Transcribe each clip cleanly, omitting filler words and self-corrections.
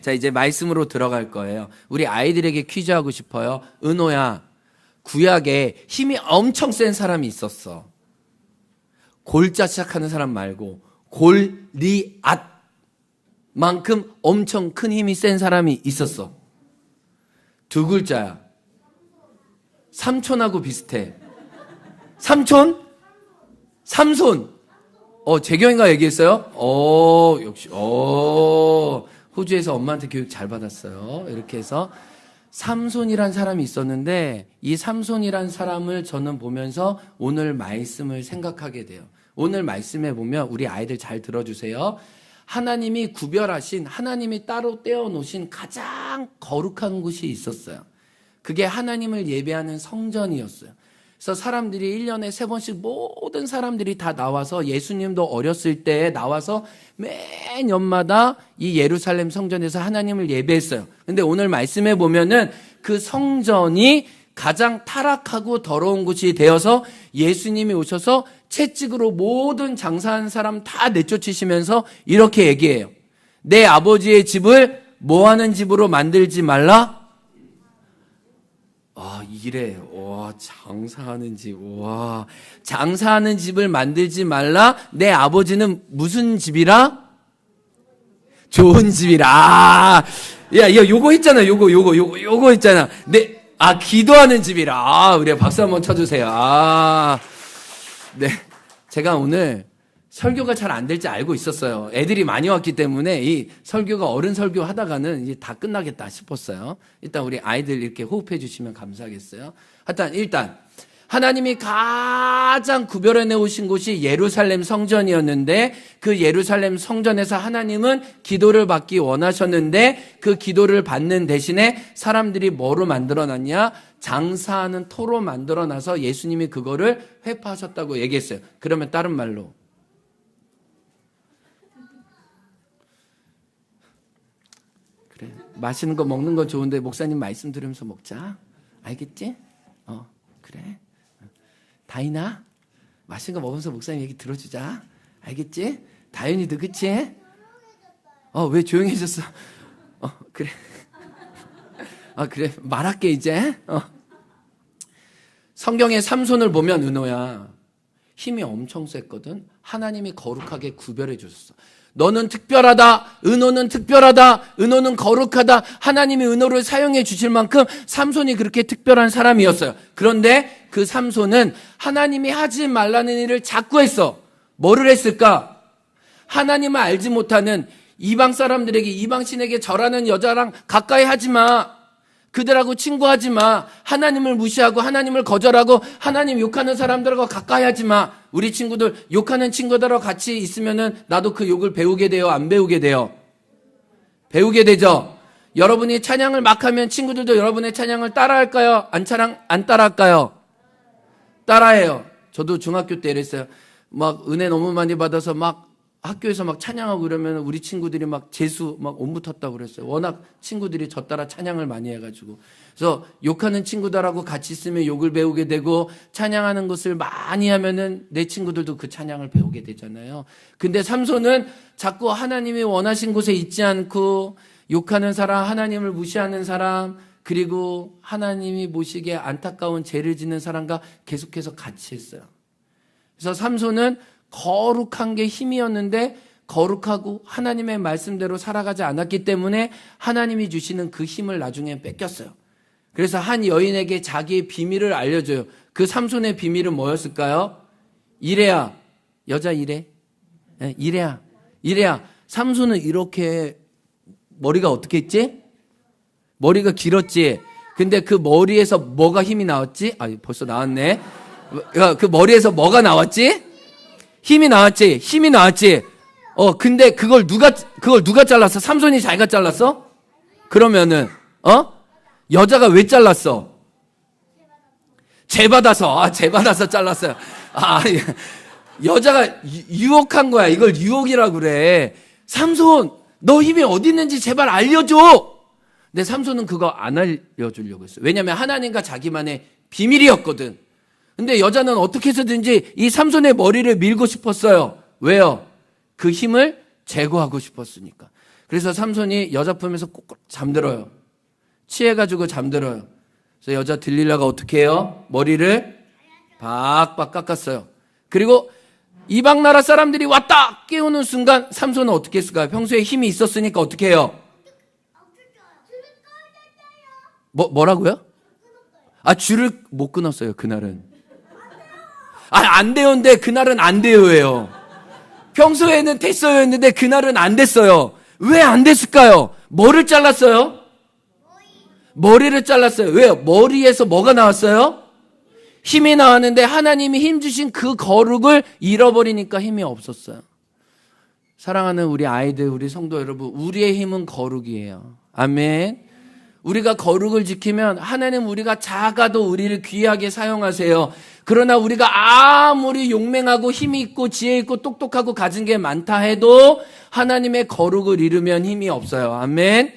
자, 이제 말씀으로 들어갈 거예요. 우리 아이들에게 퀴즈 하고 싶어요. 은호야, 구약에 힘이 엄청 센 사람이 있었어. 골자 시작하는 사람 말고 골리앗만큼 엄청 큰 힘이 센 사람이 있었어. 두 글자야. 삼촌하고 비슷해. 삼촌? 삼손. 재경이가 얘기했어요? 역시. 호주에서 엄마한테 교육 잘 받았어요. 이렇게 해서 삼손이란 사람이 있었는데, 이 삼손이란 사람을 저는 보면서 오늘 말씀을 생각하게 돼요. 오늘 말씀에 보면 우리 아이들 잘 들어주세요. 하나님이 구별하신, 하나님이 따로 떼어놓으신 가장 거룩한 곳이 있었어요. 그게 하나님을 예배하는 성전이었어요. 그래서 사람들이 1년에 3번씩 모든 사람들이 다 나와서, 예수님도 어렸을 때 나와서 매 년마다 이 예루살렘 성전에서 하나님을 예배했어요. 근데 오늘 말씀에 보면은 그 성전이 가장 타락하고 더러운 곳이 되어서 예수님이 오셔서 채찍으로 모든 장사하는 사람 다 내쫓으시면서 이렇게 얘기해요. 내 아버지의 집을 뭐하는 집으로 만들지 말라? 이래. 장사하는 집. 장사하는 집을 만들지 말라. 내 아버지는 무슨 집이라? 좋은 집이라. 요거 했잖아. 요거 했잖아. 기도하는 집이라. 우리 박수 한번 쳐주세요. 네. 제가 오늘 설교가 잘 안 될지 알고 있었어요. 애들이 많이 왔기 때문에 이 설교가 어른 설교 하다가는 이제 다 끝나겠다 싶었어요. 일단 우리 아이들 이렇게 호흡해 주시면 감사하겠어요. 일단 하나님이 가장 구별해 내오신 곳이 예루살렘 성전이었는데, 그 예루살렘 성전에서 하나님은 기도를 받기 원하셨는데, 그 기도를 받는 대신에 사람들이 뭐로 만들어놨냐? 장사하는 터로 만들어놔서 예수님이 그거를 회파하셨다고 얘기했어요. 그러면 다른 말로, 그래, 맛있는 거 먹는 거 좋은데 목사님 말씀 들으면서 먹자. 알겠지? 그래. 다인아, 맛있는 거 먹으면서 목사님 얘기 들어주자. 알겠지? 다현이도 그치? 왜 조용해졌어? 그래. 그래. 말할게 이제. 성경의 삼손을 보면, 은호야, 힘이 엄청 셌거든. 하나님이 거룩하게 구별해 주셨어. 너는 특별하다. 은호는 특별하다. 은호는 거룩하다. 하나님이 은호를 사용해 주실 만큼 삼손이 그렇게 특별한 사람이었어요. 그런데 그 삼손은 하나님이 하지 말라는 일을 자꾸 했어. 뭐를 했을까? 하나님을 알지 못하는 이방 사람들에게, 이방신에게 절하는 여자랑 가까이 하지 마. 그들하고 친구하지 마. 하나님을 무시하고 하나님을 거절하고 하나님 욕하는 사람들하고 가까이 하지 마. 우리 친구들 욕하는 친구들하고 같이 있으면은 나도 그 욕을 배우게 돼요? 안 배우게 돼요? 배우게 되죠. 여러분이 찬양을 막 하면 친구들도 여러분의 찬양을 따라할까요? 안 따라할까요? 따라해요. 저도 중학교 때 이랬어요. 막 은혜 너무 많이 받아서 막 학교에서 막 찬양하고 그러면 우리 친구들이 막 재수 막 온 붙었다고 그랬어요. 워낙 친구들이 저 따라 찬양을 많이 해가지고. 그래서 욕하는 친구들하고 같이 있으면 욕을 배우게 되고, 찬양하는 것을 많이 하면은 내 친구들도 그 찬양을 배우게 되잖아요. 근데 삼손은 자꾸 하나님이 원하신 곳에 있지 않고 욕하는 사람, 하나님을 무시하는 사람, 그리고 하나님이 보시기에 안타까운 죄를 짓는 사람과 계속해서 같이 했어요. 그래서 삼손은 거룩한 게 힘이었는데 거룩하고 하나님의 말씀대로 살아가지 않았기 때문에 하나님이 주시는 그 힘을 나중에 뺏겼어요. 그래서 한 여인에게 자기의 비밀을 알려줘요. 그 삼손의 비밀은 뭐였을까요? 이레야. 여자 이레. 네, 이레야. 삼손은 이렇게 머리가 어떻게 했지? 머리가 길었지. 근데 그 머리에서 뭐가 힘이 나왔지? 벌써 나왔네. 그 머리에서 뭐가 나왔지? 힘이 나왔지. 근데 그걸 누가 잘랐어? 삼손이 자기가 잘랐어? 그러면은 여자가 왜 잘랐어? 죄 받아서 잘랐어요. 여자가 유혹한 거야. 이걸 유혹이라고 그래. 삼손, 너 힘이 어디 있는지 제발 알려줘. 근데 삼손은 그거 안 알려주려고 했어요. 왜냐하면 하나님과 자기만의 비밀이었거든. 근데 여자는 어떻게 해서든지 이 삼손의 머리를 밀고 싶었어요. 왜요? 그 힘을 제거하고 싶었으니까. 그래서 삼손이 여자 품에서 꼭 잠들어요. 취해가지고 잠들어요. 그래서 여자 들릴라가 어떻게 해요? 머리를 박박 깎았어요. 그리고 이방 나라 사람들이 왔다 깨우는 순간 삼손은 어떻게 했을까요? 평소에 힘이 있었으니까 어떻게 해요? 뭐라고요? 줄을 못 끊었어요. 그날은. 안 돼요인데 그날은 안 돼요예요. 평소에는 됐어요 했는데 그날은 안 됐어요. 왜 안 됐을까요? 뭐를 잘랐어요? 머리를 잘랐어요. 왜요? 머리에서 뭐가 나왔어요? 힘이 나왔는데 하나님이 힘 주신 그 거룩을 잃어버리니까 힘이 없었어요. 사랑하는 우리 아이들, 우리 성도 여러분, 우리의 힘은 거룩이에요. 아멘. 우리가 거룩을 지키면 하나님 우리가 작아도 우리를 귀하게 사용하세요. 그러나 우리가 아무리 용맹하고 힘이 있고 지혜 있고 똑똑하고 가진 게 많다 해도 하나님의 거룩을 잃으면 힘이 없어요. 아멘.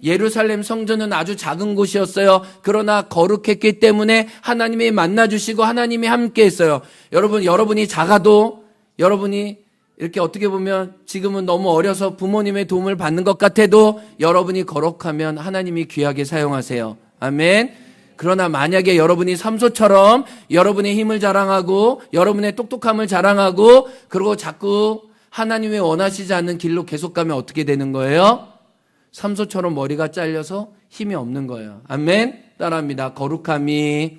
예루살렘 성전은 아주 작은 곳이었어요. 그러나 거룩했기 때문에 하나님이 만나주시고 하나님이 함께 했어요. 여러분이 작아도 여러분이 이렇게 어떻게 보면 지금은 너무 어려서 부모님의 도움을 받는 것 같아도 여러분이 거룩하면 하나님이 귀하게 사용하세요. 아멘. 그러나 만약에 여러분이 삼손처럼 여러분의 힘을 자랑하고 여러분의 똑똑함을 자랑하고 그리고 자꾸 하나님이 원하시지 않는 길로 계속 가면 어떻게 되는 거예요? 삼손처럼 머리가 잘려서 힘이 없는 거예요. 아멘. 따라합니다. 거룩함이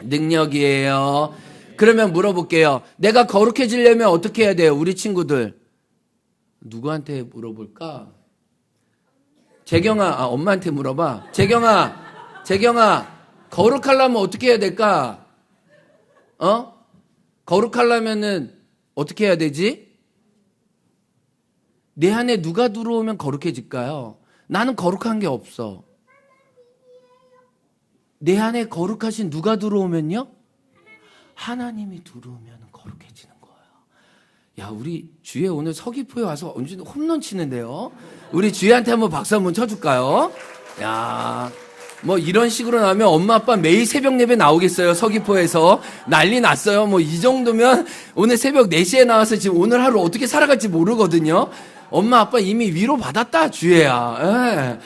능력이에요. 그러면 물어볼게요. 내가 거룩해지려면 어떻게 해야 돼요? 우리 친구들. 누구한테 물어볼까? 재경아, 엄마한테 물어봐. 재경아, 거룩하려면 어떻게 해야 될까? 거룩하려면은 어떻게 해야 되지? 내 안에 누가 들어오면 거룩해질까요? 나는 거룩한 게 없어. 내 안에 거룩하신 누가 들어오면요? 하나님이 들어오면 거룩해지는 거예요. 야, 우리 주에 오늘 서귀포에 와서 언제나 홈런 치는데요. 우리 주혜한테 한번 박수 한번 쳐줄까요? 야, 뭐 이런 식으로 나오면 엄마 아빠 매일 새벽 예배 나오겠어요. 서귀포에서 난리 났어요. 뭐 이 정도면 오늘 새벽 4시에 나와서 지금 오늘 하루 어떻게 살아갈지 모르거든요. 엄마 아빠 이미 위로 받았다 주혜야. 예.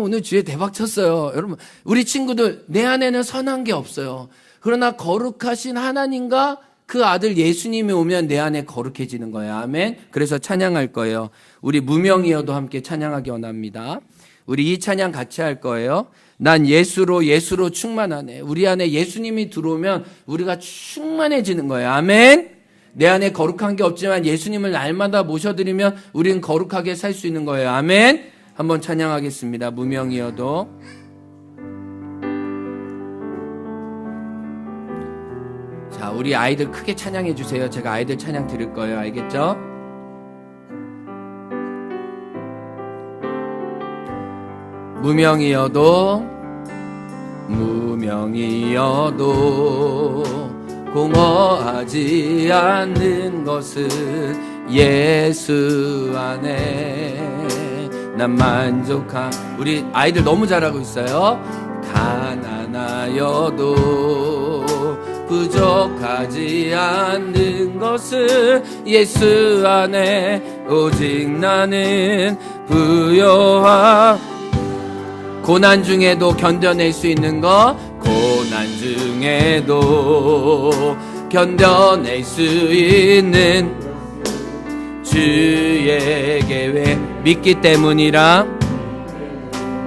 오늘 주혜 대박 쳤어요. 여러분, 우리 친구들 내 안에는 선한 게 없어요. 그러나 거룩하신 하나님과 그 아들 예수님이 오면 내 안에 거룩해지는 거예요. 아멘. 그래서 찬양할 거예요. 우리 무명이어도 함께 찬양하기 원합니다. 우리 이 찬양 같이 할 거예요. 난 예수로 충만하네. 우리 안에 예수님이 들어오면 우리가 충만해지는 거예요. 아멘. 내 안에 거룩한 게 없지만 예수님을 날마다 모셔드리면 우리는 거룩하게 살 수 있는 거예요. 아멘. 한번 찬양하겠습니다. 무명이어도. 자, 우리 아이들 크게 찬양해 주세요. 제가 아이들 찬양 드릴 거예요. 알겠죠? 무명이어도 공허하지 않는 것은 예수 안에 난 만족한. 우리 아이들 너무 잘하고 있어요. 가난하여도 부족하지 않는 것은 예수 안에 오직 나는 부요함. 고난 중에도 견뎌낼 수 있는 것, 고난 중에도 견뎌낼 수 있는 주의 계획 믿기 때문이라.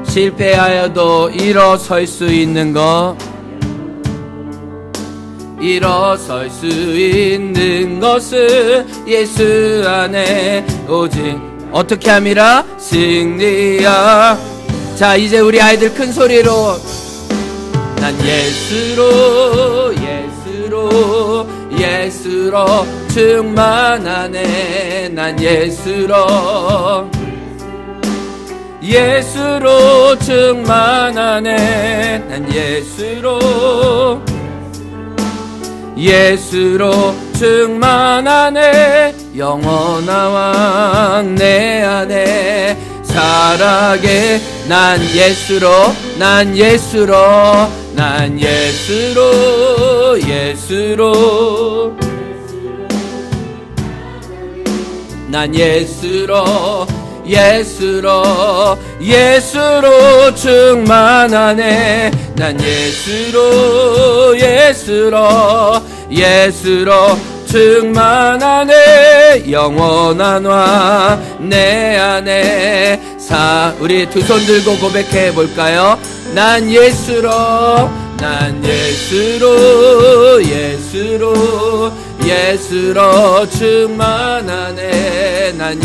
실패하여도 일어설 수 있는 것, 일어설 수 있는 것은 예수 안에 오직 어떻게 함이라? 승리야. 자, 이제 우리 아이들 큰 소리로 난 예수로 충만하네. 난 예수로 충만하네. 난 예수로 충만하네. 영원한 왕 내 안에 살아게. 난 예수로 난 예수로 예수로 예수로 충만하네. 난 예수로 충만하네. 영원한 왕 내 안에 우리 두 손 들고 고백해 볼까요? 난 예수로 충만하네. 난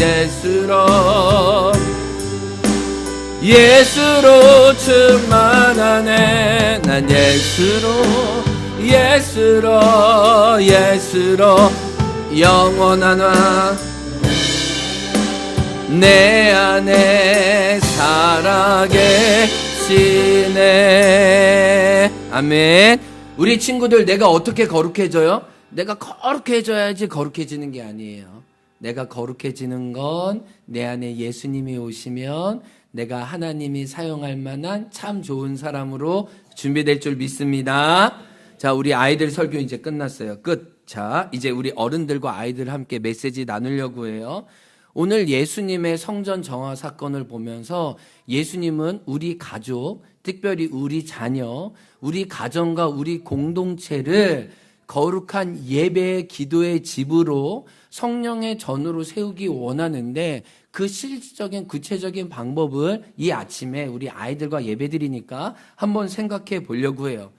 예수로 충만하네. 난 예수로 영원한 왕 내 안에 살아계시네. 아멘. 우리 친구들, 내가 어떻게 거룩해져요? 내가 거룩해져야지 거룩해지는 게 아니에요. 내가 거룩해지는 건 내 안에 예수님이 오시면 내가 하나님이 사용할 만한 참 좋은 사람으로 준비될 줄 믿습니다. 자, 우리 아이들 설교 이제 끝났어요. 끝. 자, 이제 우리 어른들과 아이들 함께 메시지 나누려고 해요. 오늘 예수님의 성전 정화 사건을 보면서 예수님은 우리 가족, 특별히 우리 자녀, 우리 가정과 우리 공동체를 거룩한 예배의 기도의 집으로 성령의 전으로 세우기 원하는데 그 실질적인 구체적인 방법을 이 아침에 우리 아이들과 예배드리니까 한번 생각해 보려고 해요.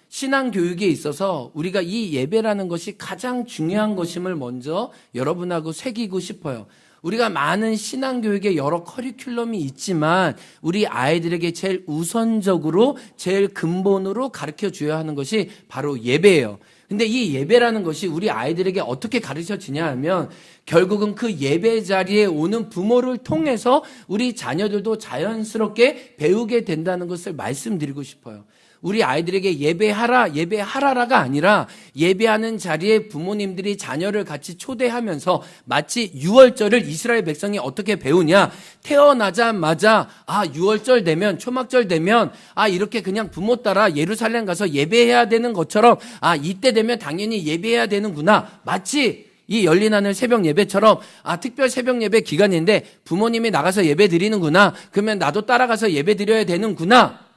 신앙 교육에 있어서 우리가 이 예배라는 것이 가장 중요한 것임을 먼저 여러분하고 새기고 싶어요. 우리가 많은 신앙교육에 여러 커리큘럼이 있지만 우리 아이들에게 제일 우선적으로 제일 근본으로 가르쳐 줘야 하는 것이 바로 예배예요. 근데 이 예배라는 것이 우리 아이들에게 어떻게 가르쳐지냐 하면 결국은 그 예배 자리에 오는 부모를 통해서 우리 자녀들도 자연스럽게 배우게 된다는 것을 말씀드리고 싶어요. 우리 아이들에게 예배하라가 아니라 예배하는 자리에 부모님들이 자녀를 같이 초대하면서 마치 유월절을 이스라엘 백성이 어떻게 배우냐. 태어나자마자 유월절 되면 초막절 되면 이렇게 그냥 부모 따라 예루살렘 가서 예배해야 되는 것처럼 이때 되면 당연히 예배해야 되는구나. 마치 이 열린 하늘 새벽 예배처럼 특별 새벽 예배 기간인데 부모님이 나가서 예배 드리는구나. 그러면 나도 따라가서 예배 드려야 되는구나.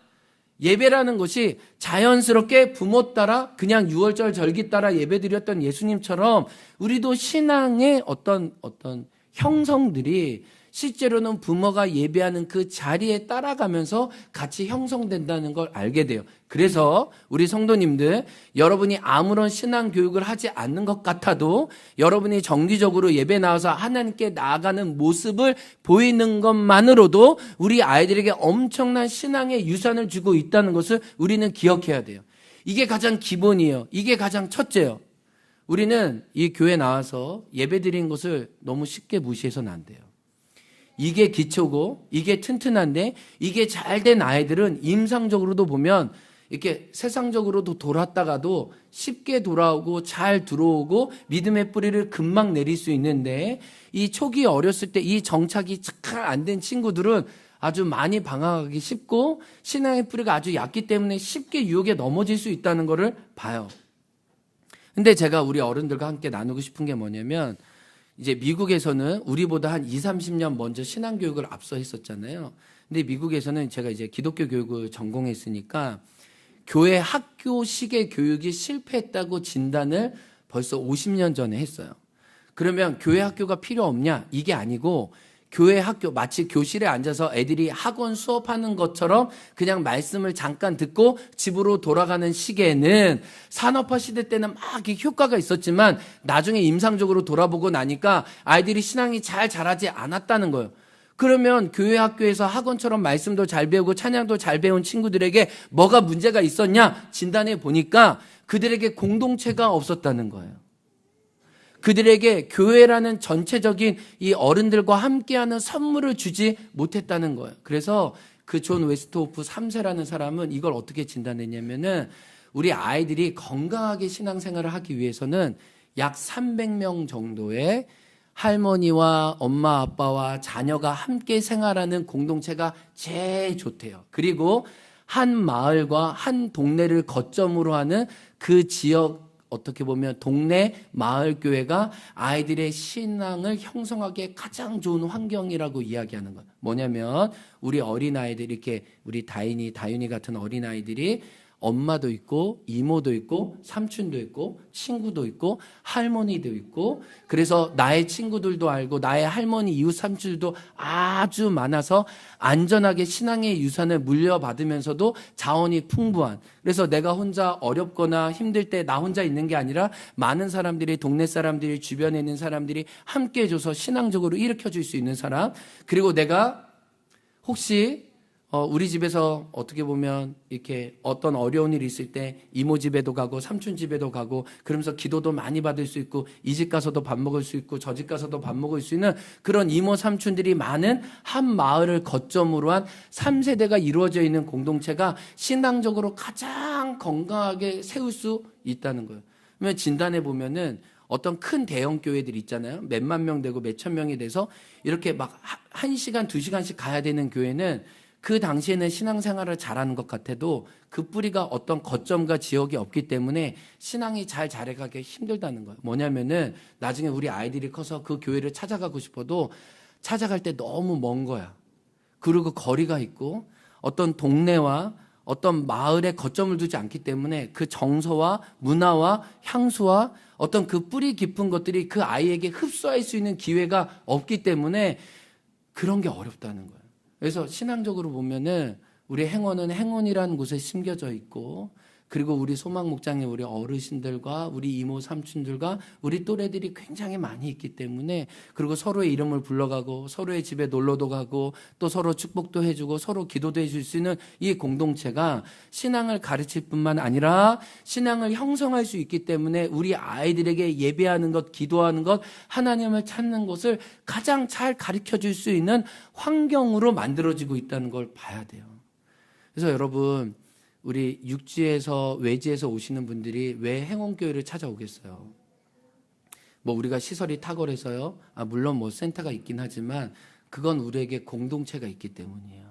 예배라는 것이 자연스럽게 부모 따라 그냥 유월절 절기 따라 예배드렸던 예수님처럼 우리도 신앙의 어떤 형성들이 실제로는 부모가 예배하는 그 자리에 따라가면서 같이 형성된다는 걸 알게 돼요. 그래서 우리 성도님들, 여러분이 아무런 신앙 교육을 하지 않는 것 같아도 여러분이 정기적으로 예배 나와서 하나님께 나아가는 모습을 보이는 것만으로도 우리 아이들에게 엄청난 신앙의 유산을 주고 있다는 것을 우리는 기억해야 돼요. 이게 가장 기본이에요. 이게 가장 첫째예요. 우리는 이 교회 나와서 예배 드리는 것을 너무 쉽게 무시해서는 안 돼요. 이게 기초고 이게 튼튼한데 이게 잘된 아이들은 임상적으로도 보면 이렇게 세상적으로도 돌았다가도 쉽게 돌아오고 잘 들어오고 믿음의 뿌리를 금방 내릴 수 있는데 이 초기 어렸을 때 이 정착이 잘 안 된 친구들은 아주 많이 방황하기 쉽고 신앙의 뿌리가 아주 얕기 때문에 쉽게 유혹에 넘어질 수 있다는 것을 봐요. 근데 제가 우리 어른들과 함께 나누고 싶은 게 뭐냐면 이제 미국에서는 우리보다 한 20, 30년 먼저 신앙교육을 앞서 했었잖아요. 근데 미국에서는 제가 이제 기독교 교육을 전공했으니까 교회 학교식의 교육이 실패했다고 진단을 벌써 50년 전에 했어요. 그러면 교회 학교가 필요 없냐? 이게 아니고 교회 학교 마치 교실에 앉아서 애들이 학원 수업하는 것처럼 그냥 말씀을 잠깐 듣고 집으로 돌아가는 시기에는 산업화 시대 때는 막 효과가 있었지만 나중에 임상적으로 돌아보고 나니까 아이들이 신앙이 잘 자라지 않았다는 거예요. 그러면 교회 학교에서 학원처럼 말씀도 잘 배우고 찬양도 잘 배운 친구들에게 뭐가 문제가 있었냐? 진단해 보니까 그들에게 공동체가 없었다는 거예요. 그들에게 교회라는 전체적인 이 어른들과 함께하는 선물을 주지 못했다는 거예요. 그래서 그 존 웨스트호프 3세라는 사람은 이걸 어떻게 진단했냐면은 우리 아이들이 건강하게 신앙생활을 하기 위해서는 약 300명 정도의 할머니와 엄마 아빠와 자녀가 함께 생활하는 공동체가 제일 좋대요. 그리고 한 마을과 한 동네를 거점으로 하는 그 지역 어떻게 보면 동네 마을 교회가 아이들의 신앙을 형성하기에 가장 좋은 환경이라고 이야기하는 거예요. 뭐냐면 우리 어린아이들이 이렇게 우리 다윤이 같은 어린아이들이 엄마도 있고 이모도 있고 삼촌도 있고 친구도 있고 할머니도 있고, 그래서 나의 친구들도 알고 나의 할머니 이웃 삼촌들도 아주 많아서 안전하게 신앙의 유산을 물려받으면서도 자원이 풍부한, 그래서 내가 혼자 어렵거나 힘들 때 나 혼자 있는 게 아니라 많은 사람들이, 동네 사람들이, 주변에 있는 사람들이 함께 해줘서 신앙적으로 일으켜줄 수 있는 사람. 그리고 내가 혹시 우리 집에서 어떻게 보면 이렇게 어떤 어려운 일이 있을 때 이모 집에도 가고 삼촌 집에도 가고 그러면서 기도도 많이 받을 수 있고, 이 집 가서도 밥 먹을 수 있고 저 집 가서도 밥 먹을 수 있는 그런 이모 삼촌들이 많은 한 마을을 거점으로 한 3세대가 이루어져 있는 공동체가 신앙적으로 가장 건강하게 세울 수 있다는 거예요. 그러면 진단해 보면은 어떤 큰 대형 교회들 있잖아요. 몇만 명 되고 몇천 명이 돼서 이렇게 막 1시간, 2시간씩 가야 되는 교회는 그 당시에는 신앙생활을 잘하는 것 같아도 그 뿌리가 어떤 거점과 지역이 없기 때문에 신앙이 잘 자라가기 힘들다는 거예요. 뭐냐면은 나중에 우리 아이들이 커서 그 교회를 찾아가고 싶어도 찾아갈 때 너무 먼 거야. 그리고 거리가 있고 어떤 동네와 어떤 마을에 거점을 두지 않기 때문에 그 정서와 문화와 향수와 어떤 그 뿌리 깊은 것들이 그 아이에게 흡수할 수 있는 기회가 없기 때문에 그런 게 어렵다는 거예요. 그래서 신앙적으로 보면은 우리 행원은 행원이라는 곳에 심겨져 있고, 그리고 우리 소망 목장에 우리 어르신들과 우리 이모 삼촌들과 우리 또래들이 굉장히 많이 있기 때문에, 그리고 서로의 이름을 불러가고 서로의 집에 놀러도 가고 또 서로 축복도 해주고 서로 기도도 해줄 수 있는 이 공동체가 신앙을 가르칠 뿐만 아니라 신앙을 형성할 수 있기 때문에 우리 아이들에게 예배하는 것, 기도하는 것, 하나님을 찾는 것을 가장 잘 가르쳐 줄 수 있는 환경으로 만들어지고 있다는 걸 봐야 돼요. 그래서 여러분, 우리 육지에서 외지에서 오시는 분들이 왜 행원교회를 찾아오겠어요? 뭐 우리가 시설이 탁월해서요? 물론 뭐 센터가 있긴 하지만 그건 우리에게 공동체가 있기 때문이에요.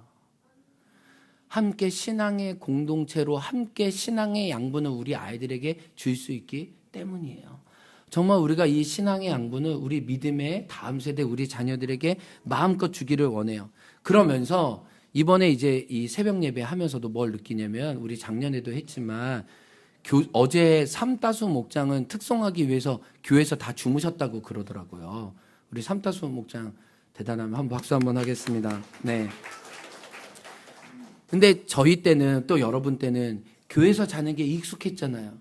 함께 신앙의 공동체로 함께 신앙의 양분을 우리 아이들에게 줄 수 있기 때문이에요. 정말 우리가 이 신앙의 양분을 우리 믿음의 다음 세대 우리 자녀들에게 마음껏 주기를 원해요. 그러면서 이번에 이제 이 새벽 예배 하면서도 뭘 느끼냐면, 우리 작년에도 했지만 어제 삼다수 목장은 특송하기 위해서 교회에서 다 주무셨다고 그러더라고요. 우리 삼다수 목장 대단하면 한번 박수 한번 하겠습니다. 네. 근데 저희 때는, 또 여러분 때는 교회에서 자는 게 익숙했잖아요.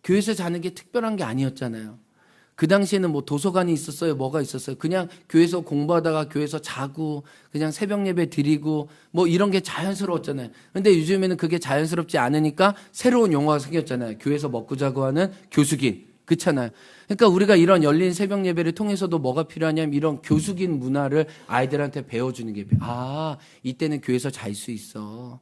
교회에서 자는 게 특별한 게 아니었잖아요. 그 당시에는 뭐 도서관이 있었어요? 뭐가 있었어요? 그냥 교회에서 공부하다가 교회에서 자고 그냥 새벽 예배 드리고 뭐 이런 게 자연스러웠잖아요. 근데 요즘에는 그게 자연스럽지 않으니까 새로운 용어가 생겼잖아요. 교회에서 먹고 자고 하는 교수긴. 그렇잖아요. 그러니까 우리가 이런 열린 새벽 예배를 통해서도 뭐가 필요하냐면 이런 교수긴 문화를 아이들한테 배워주는 게 필요해요. 이때는 교회에서 잘 수 있어.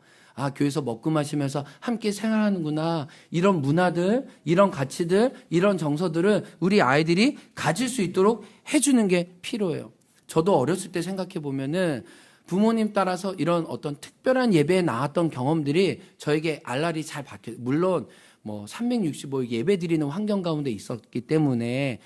교회에서 먹고 마시면서 함께 생활하는구나. 이런 문화들, 이런 가치들, 이런 정서들을 우리 아이들이 가질 수 있도록 해주는 게 필요해요. 저도 어렸을 때 생각해 보면은 부모님 따라서 이런 어떤 특별한 예배에 나왔던 경험들이 저에게 알알이 잘 박혀요. 물론 뭐 365일 예배 드리는 환경 가운데 있었기 때문에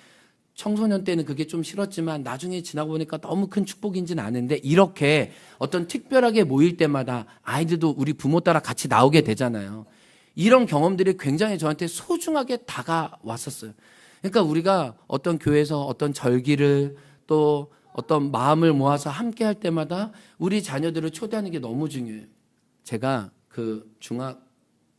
청소년 때는 그게 좀 싫었지만 나중에 지나고 보니까 너무 큰 축복인지는 아는데, 이렇게 어떤 특별하게 모일 때마다 아이들도 우리 부모 따라 같이 나오게 되잖아요. 이런 경험들이 굉장히 저한테 소중하게 다가왔었어요. 그러니까 우리가 어떤 교회에서 어떤 절기를 또 어떤 마음을 모아서 함께 할 때마다 우리 자녀들을 초대하는 게 너무 중요해요. 제가 그 중학교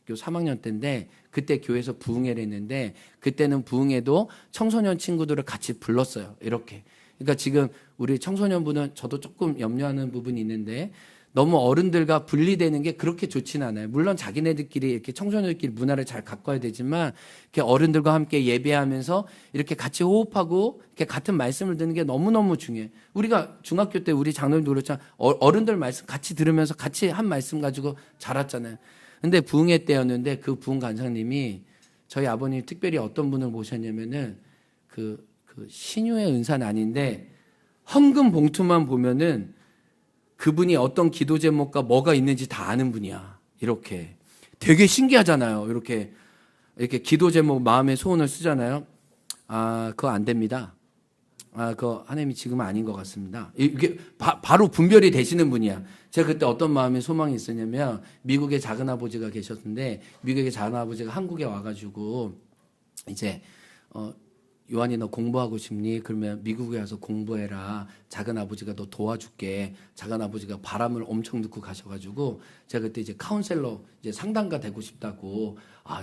3학년 때인데 그때 교회에서 부흥회를 했는데, 그때는 부흥회도 청소년 친구들을 같이 불렀어요. 이렇게. 그러니까 지금 우리 청소년분은 저도 조금 염려하는 부분이 있는데 너무 어른들과 분리되는 게 그렇게 좋지는 않아요. 물론 자기네들끼리 이렇게 청소년들끼리 문화를 잘 가꿔야 되지만 이렇게 어른들과 함께 예배하면서 이렇게 같이 호흡하고 이렇게 같은 말씀을 듣는 게 너무너무 중요해요. 우리가 중학교 때 우리 장로님도 그렇잖아요. 어른들 말씀 같이 들으면서 같이 한 말씀 가지고 자랐잖아요. 근데 부흥회 때였는데 그 부흥 간사님이 저희 아버님 특별히 어떤 분을 모셨냐면은 그 신유의 은사는 아닌데 헌금 봉투만 보면은 그분이 어떤 기도 제목과 뭐가 있는지 다 아는 분이야. 이렇게 되게 신기하잖아요. 이렇게 이렇게 기도 제목 마음의 소원을 쓰잖아요. 그거 안 됩니다. 그거 하나님이 지금은 아닌 것 같습니다. 이게 바로 분별이 되시는 분이야. 제가 그때 어떤 마음의 소망이 있었냐면, 미국에 작은 아버지가 계셨는데, 미국의 작은 아버지가 한국에 와가지고 이제 요한이 너 공부하고 싶니? 그러면 미국에 와서 공부해라. 작은 아버지가 너 도와줄게. 작은 아버지가 바람을 엄청 넣고 가셔가지고 제가 그때 이제 카운셀러, 이제 상담가 되고 싶다고,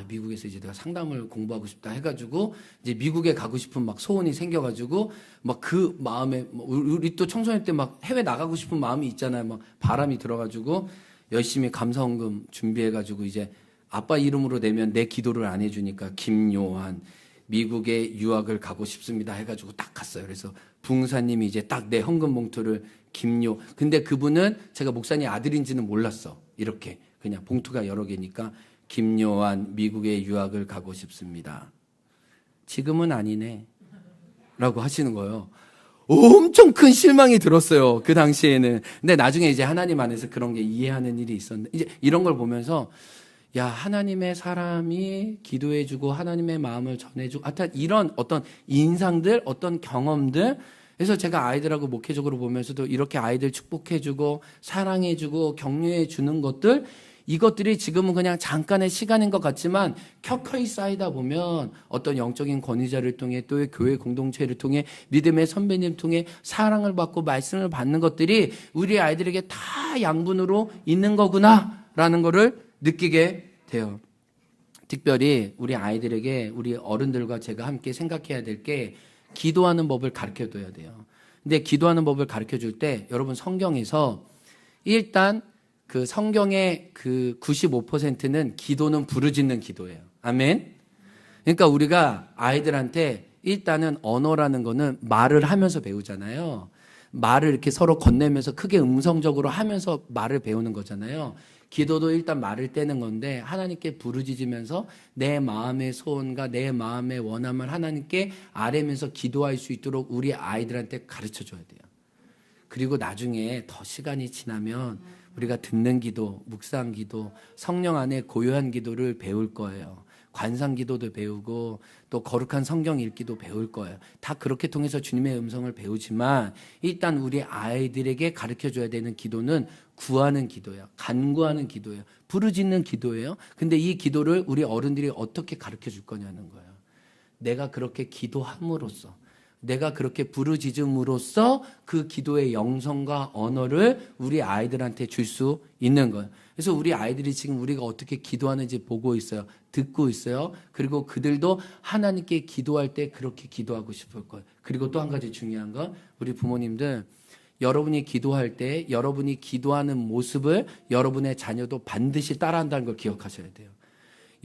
미국에서 이제 내가 상담을 공부하고 싶다 해가지고 이제 미국에 가고 싶은 막 소원이 생겨가지고 막 그 마음에, 우리 또 청소년 때 막 해외 나가고 싶은 마음이 있잖아요. 막 바람이 들어가지고 열심히 감사원금 준비해가지고 이제 아빠 이름으로 내면 내 기도를 안 해주니까 김요한 미국에 유학을 가고 싶습니다 해가지고 딱 갔어요. 그래서 부흥사님이 이제 딱 내 헌금 봉투를 근데 그분은 제가 목사님 아들인지는 몰랐어. 이렇게 그냥 봉투가 여러 개니까 김요한 미국에 유학을 가고 싶습니다. 지금은 아니네 라고 하시는 거예요. 엄청 큰 실망이 들었어요. 그 당시에는. 근데 나중에 이제 하나님 안에서 그런 게 이해하는 일이 있었는데, 이제 이런 걸 보면서 야, 하나님의 사람이 기도해주고 하나님의 마음을 전해주고, 하여튼 이런 어떤 인상들, 어떤 경험들. 그래서 제가 아이들하고 목회적으로 보면서도 이렇게 아이들 축복해주고 사랑해주고 격려해주는 것들, 이것들이 지금은 그냥 잠깐의 시간인 것 같지만 켜켜이 쌓이다 보면 어떤 영적인 권위자를 통해, 또 교회 공동체를 통해, 믿음의 선배님 통해 사랑을 받고 말씀을 받는 것들이 우리 아이들에게 다 양분으로 있는 거구나라는 거를 느끼게 돼요. 특별히 우리 아이들에게, 우리 어른들과 제가 함께 생각해야 될 게 기도하는 법을 가르쳐둬야 돼요. 근데 기도하는 법을 가르쳐줄 때 여러분, 성경에서 일단 그 성경의 그 95%는 기도는 부르짖는 기도예요. 아멘. 그러니까 우리가 아이들한테 일단은 언어라는 거는 말을 하면서 배우잖아요. 말을 이렇게 서로 건네면서 크게 음성적으로 하면서 말을 배우는 거잖아요. 기도도 일단 말을 떼는 건데, 하나님께 부르짖으면서 내 마음의 소원과 내 마음의 원함을 하나님께 아뢰면서 기도할 수 있도록 우리 아이들한테 가르쳐 줘야 돼요. 그리고 나중에 더 시간이 지나면 우리가 듣는 기도, 묵상 기도, 성령 안에 고요한 기도를 배울 거예요. 관상 기도도 배우고 또 거룩한 성경 읽기도 배울 거예요. 다 그렇게 통해서 주님의 음성을 배우지만 일단 우리 아이들에게 가르쳐줘야 되는 기도는 구하는 기도예요. 간구하는 기도예요. 부르짖는 기도예요. 근데 이 기도를 우리 어른들이 어떻게 가르쳐줄 거냐는 거예요. 내가 그렇게 기도함으로써, 내가 그렇게 부르짖음으로써 그 기도의 영성과 언어를 우리 아이들한테 줄 수 있는 거예요. 그래서 우리 아이들이 지금 우리가 어떻게 기도하는지 보고 있어요. 듣고 있어요. 그리고 그들도 하나님께 기도할 때 그렇게 기도하고 싶을 거예요. 그리고 또 한 가지 중요한 건, 우리 부모님들, 여러분이 기도할 때 여러분이 기도하는 모습을 여러분의 자녀도 반드시 따라한다는 걸 기억하셔야 돼요.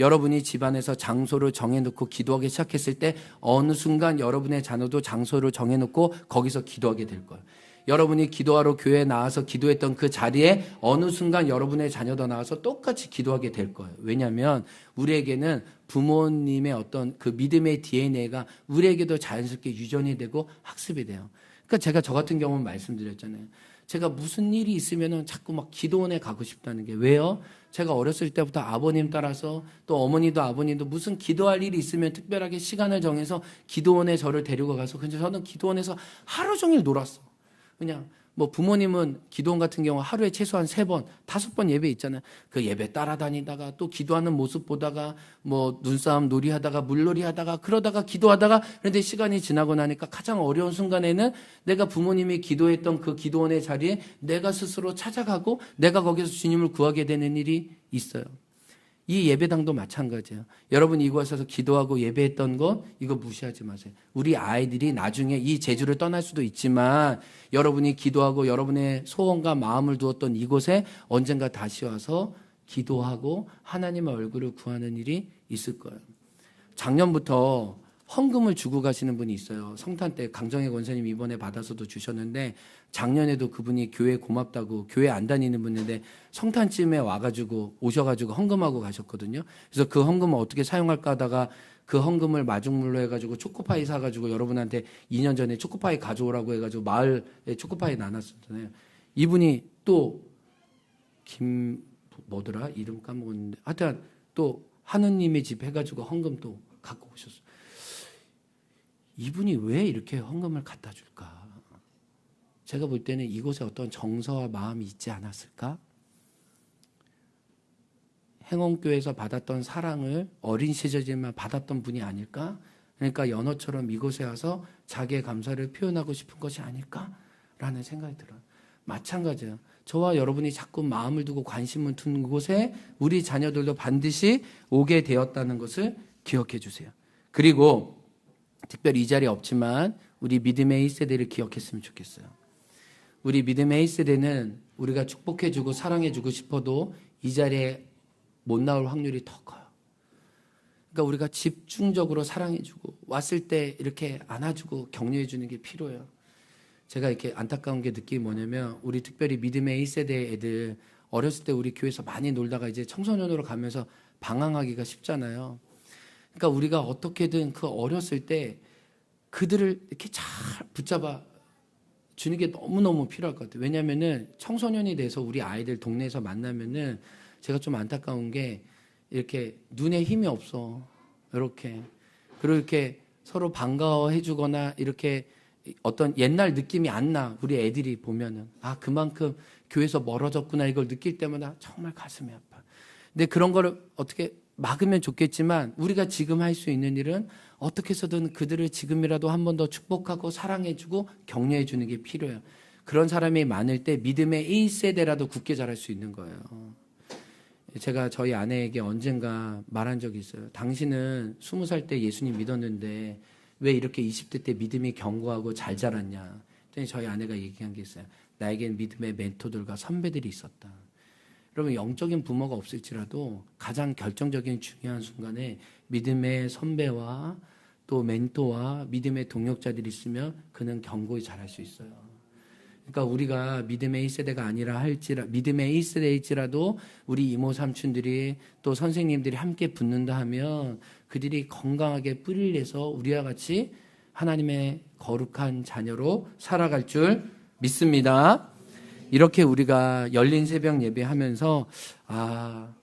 여러분이 집안에서 장소를 정해놓고 기도하기 시작했을 때 어느 순간 여러분의 자녀도 장소를 정해놓고 거기서 기도하게 될 거예요. 여러분이 기도하러 교회에 나와서 기도했던 그 자리에 어느 순간 여러분의 자녀도 나와서 똑같이 기도하게 될 거예요. 왜냐하면 우리에게는 부모님의 어떤 그 믿음의 DNA가 우리에게도 자연스럽게 유전이 되고 학습이 돼요. 그러니까 제가 저 같은 경우는 말씀드렸잖아요. 제가 무슨 일이 있으면은 자꾸 막 기도원에 가고 싶다는 게 왜요? 제가 어렸을 때부터 아버님 따라서, 또 어머니도 아버님도 무슨 기도할 일이 있으면 특별하게 시간을 정해서 기도원에 저를 데리고 가서, 근데 저는 기도원에서 하루 종일 놀았어. 그냥 뭐 부모님은 기도원 같은 경우 하루에 최소한 3번, 5번 예배 있잖아요. 그 예배 따라다니다가 또 기도하는 모습 보다가 뭐 눈싸움 놀이하다가 물놀이 하다가 그러다가 기도하다가, 그런데 시간이 지나고 나니까 가장 어려운 순간에는 내가 부모님이 기도했던 그 기도원의 자리에 내가 스스로 찾아가고 내가 거기서 주님을 구하게 되는 일이 있어요. 이 예배당도 마찬가지예요. 여러분이 이곳에서 기도하고 예배했던 것, 이거 무시하지 마세요. 우리 아이들이 나중에 이 제주를 떠날 수도 있지만 여러분이 기도하고 여러분의 소원과 마음을 두었던 이곳에 언젠가 다시 와서 기도하고 하나님의 얼굴을 구하는 일이 있을 거예요. 작년부터 헌금을 주고 가시는 분이 있어요. 성탄 때 강정혜 권사님 이번에 받아서도 주셨는데, 작년에도 그분이 교회 고맙다고, 교회 안 다니는 분인데 성탄쯤에 오셔가지고 헌금하고 가셨거든요. 그래서 그 헌금을 어떻게 사용할까 하다가 그 헌금을 마중물로 해가지고 초코파이 사가지고 여러분한테 2년 전에 초코파이 가져오라고 해가지고 마을에 초코파이 나눴었잖아요. 이분이 또 뭐더라? 이름 까먹었는데, 하여튼 또 하느님의 집 해가지고 헌금도 갖고 오셨어요. 이분이 왜 이렇게 헌금을 갖다 줄까? 제가 볼 때는 이곳에 어떤 정서와 마음이 있지 않았을까? 행원교회에서 받았던 사랑을 어린 시절에만 받았던 분이 아닐까? 그러니까 연어처럼 이곳에 와서 자기의 감사를 표현하고 싶은 것이 아닐까라는 생각이 들어요. 마찬가지예요. 저와 여러분이 자꾸 마음을 두고 관심을 두는 곳에 우리 자녀들도 반드시 오게 되었다는 것을 기억해 주세요. 그리고 특별히 이 자리에 없지만 우리 믿음의 1세대를 기억했으면 좋겠어요. 우리 믿음의 1세대는 우리가 축복해주고 사랑해주고 싶어도 이 자리에 못 나올 확률이 더 커요. 그러니까 우리가 집중적으로 사랑해주고 왔을 때 이렇게 안아주고 격려해주는 게 필요해요. 제가 이렇게 안타까운 게 느낌이 뭐냐면 우리 특별히 믿음의 1세대 애들 어렸을 때 우리 교회에서 많이 놀다가 이제 청소년으로 가면서 방황하기가 쉽잖아요. 그러니까 우리가 어떻게든 그 어렸을 때 그들을 이렇게 잘 붙잡아 주는 게 너무너무 필요할 것 같아요. 왜냐면은 청소년이 돼서 우리 아이들 동네에서 만나면은 제가 좀 안타까운 게 이렇게 눈에 힘이 없어. 이렇게. 그리고 이렇게 서로 반가워해 주거나 이렇게 어떤 옛날 느낌이 안 나. 우리 애들이 보면은. 아, 그만큼 교회에서 멀어졌구나. 이걸 느낄 때마다 정말 가슴이 아파. 근데 그런 거를 어떻게 막으면 좋겠지만 우리가 지금 할 수 있는 일은 어떻게 해서든 그들을 지금이라도 한 번 더 축복하고 사랑해주고 격려해주는 게 필요해요. 그런 사람이 많을 때 믿음의 1세대라도 굳게 자랄 수 있는 거예요. 제가 저희 아내에게 언젠가 말한 적이 있어요. 당신은 20살 때 예수님 믿었는데 왜 이렇게 20대 때 믿음이 견고하고 잘 자랐냐. 그랬더니 저희 아내가 얘기한 게 있어요. 나에겐 믿음의 멘토들과 선배들이 있었다. 여러분 영적인 부모가 없을지라도 가장 결정적인 중요한 순간에 믿음의 선배와 또 멘토와 믿음의 동역자들이 있으면 그는 견고히 자랄 수 있어요. 그러니까 우리가 믿음의 1세대가 아니라 믿음의 1세대일지라도 우리 이모 삼촌들이 또 선생님들이 함께 붙는다 하면 그들이 건강하게 뿌리를 내서 우리와 같이 하나님의 거룩한 자녀로 살아갈 줄 믿습니다. 이렇게 우리가 열린 새벽 예배하면서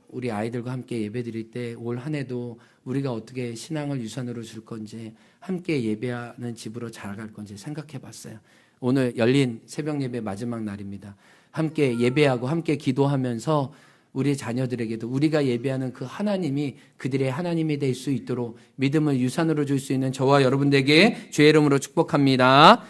우리 아이들과 함께 예배 드릴 때 올 한 해도 우리가 어떻게 신앙을 유산으로 줄 건지 함께 예배하는 집으로 자라갈 건지 생각해 봤어요. 오늘 열린 새벽 예배 마지막 날입니다. 함께 예배하고 함께 기도하면서 우리 자녀들에게도 우리가 예배하는 그 하나님이 그들의 하나님이 될 수 있도록 믿음을 유산으로 줄 수 있는 저와 여러분들에게 주의 이름으로 축복합니다.